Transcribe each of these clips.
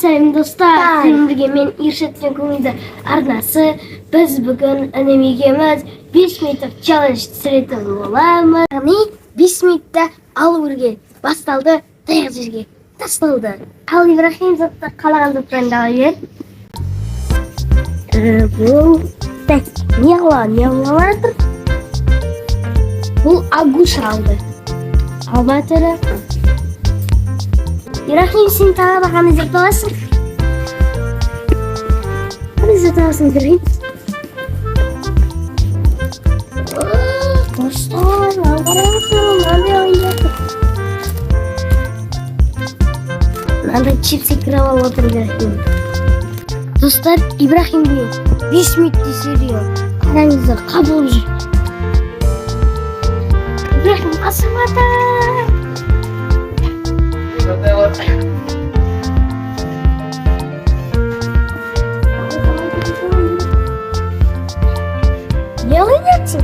Сәлем достар, бүгінгі мен Иршеттен көңілді арнасы. Біз бүгін ініммен 5 минуттық челлендж түсіретін боламыз. Яғни 5 минутта алып өлгер басталды, таяқ жерге тасталды. Ал Ибрахим затты қалаған заттан ала бер. Бұл не алып жатыр? Бұл агуша алды. Алма түрі. Ибрахим, сен тағы баған іздеп аласың? Қаны іздеп аласың, Ибрахим? Достар, мынандай ойын жатыр. Мынандай чипсы кіріп алып отыр, Ибрахим. Достар, Ибрахимге 5 минут десериyor. Қараңыздар, қабыл жүр. Ибрахим, асып жатыр. Не улыбнется?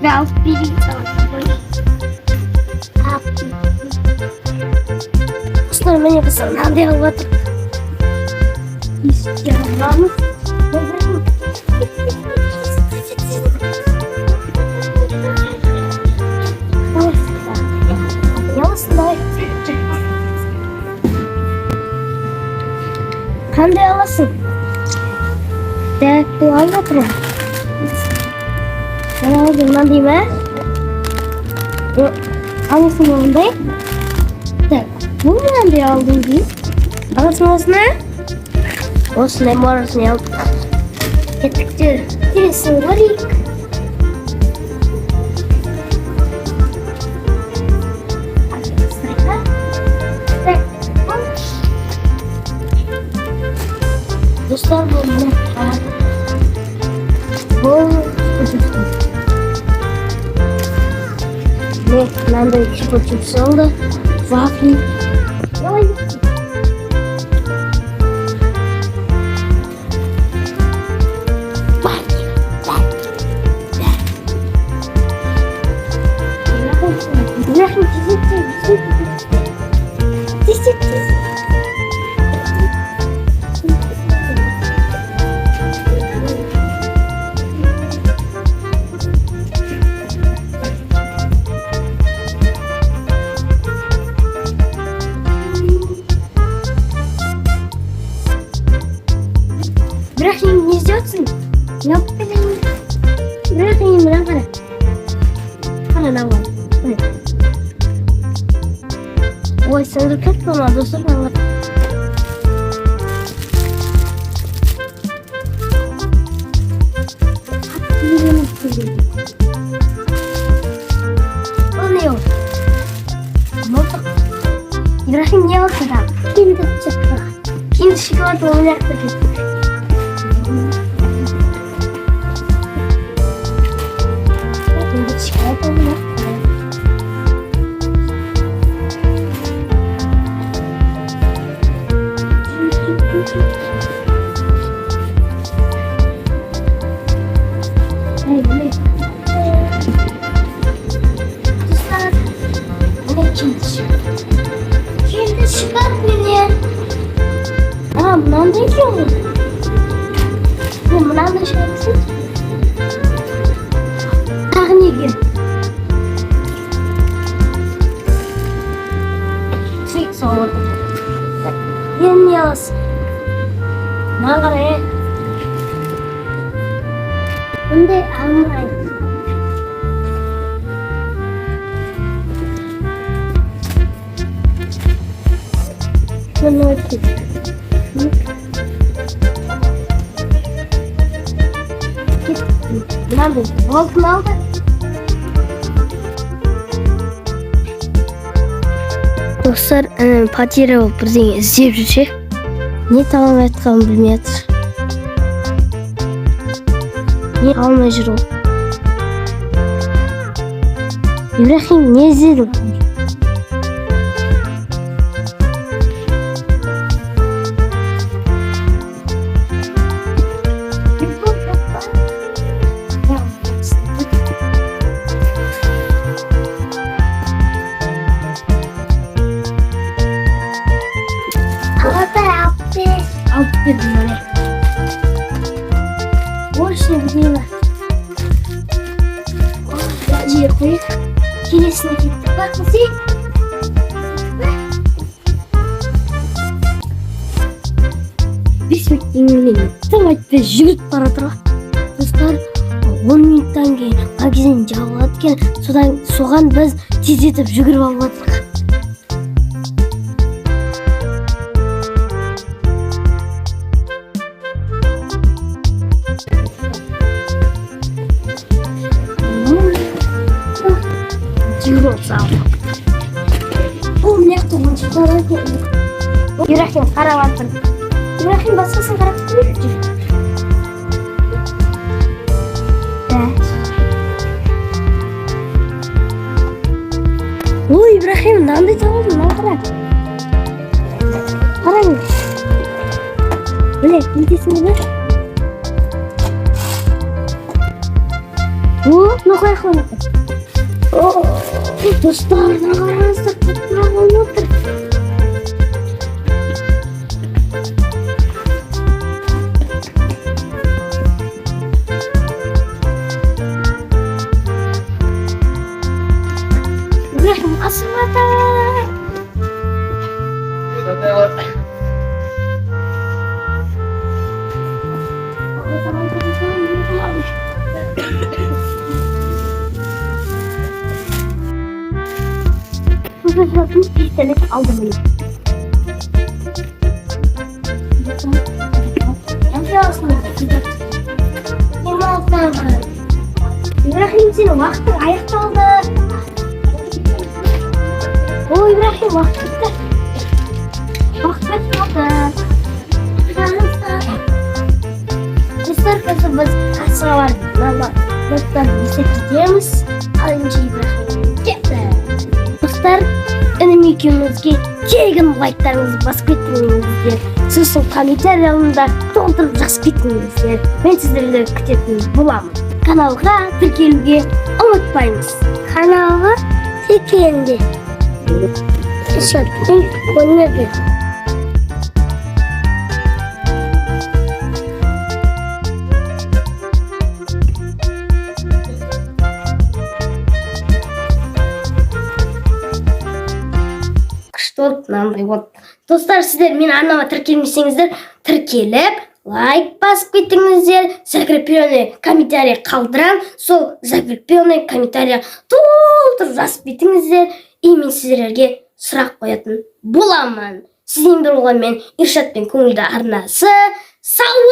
Да, вперед. Что мне писал? Надо его вот. Сделаем. Қандай аласың? Так, бұл алып отырым. Мынандай ма? Аласың мынандай? Так, бұл мынандай алдың дейін. Аласың осыны? Осындай морозный алып. Кеттіктер. Тересін көрейік. Dostlar bu ne? Bu ne? Ben de çipo çipsi oldu. Waffle. Ибрахим, не ждётся? Я покажу. Ибрахим, давай. Давай. Ой, сандук как надо, супер. Ибрахим, не вот сюда. Кинь шоколад, у меня купить. Şimdi çıkart beni. Mınандай ki olur? Mınандай şey yapsın. Tағы неге? Çek sonra. Енді не аласың? Маған қарай. Бұндай алмайын. Minut. Надо Влог алды. Достар, потеря болып бірдеңе іздеп жүрсе, не таба айтқанын білмей жатыр. Не алмай жүр ол. Ибрахим, не іздедің? алып бердім міне. Больше білеймі. Жер қойық. Келесіне кеттік. Бақ мұсей. Бесметтен тым айтпай жүгіріп бара тұрға. Достар, 10 минуттан кейін магазин жабылады екен. Соған біз тездетіп жүгіріп алып жатырмыз. Ибрахим қарап жатыр. Ибрахим басқасын қарап тұрмайды. Ой, Ибрахим, мынандай табылды, мынаны қара. Қараңыз. Біле, нетесің бе? О, ноқай қылып отыр. Достарына қараңыздар, қаттыра қалып отыр. Ибрахим асып жатыр. Zатын pistolet aldım bunu. İbrahim senin vaktin ayakta oldu. O İbrahim vakit bitti. Vakit bitti. Dostlar kızı biz kasığa vardık. Dostlar bize gidiyoruz. Alınca İbrahim gitti. Dostlar, інімекемізге тегін лайктарыңызды басып кеттіңіздер. Сосын комментарияларында толтырып жазып кеттіңіздер. Мен сіздерді күтетін боламын. Каналға тіркелуге ұмытпаймыз. Каналға тіркелді. Шаттың көңілі. Достар, сіздер мен арнама тіркелмесеңіздер, тіркеліп, лайк басып кеттіңіздер, закрепленный комментарий қалдырам, сол закрепленный комментарий толтырып жазып кеттіңіздер, и мен сіздерге сұрақ қоятын боламын. Сізден бір болған мен Иршат пен көңілді арнасы. Сау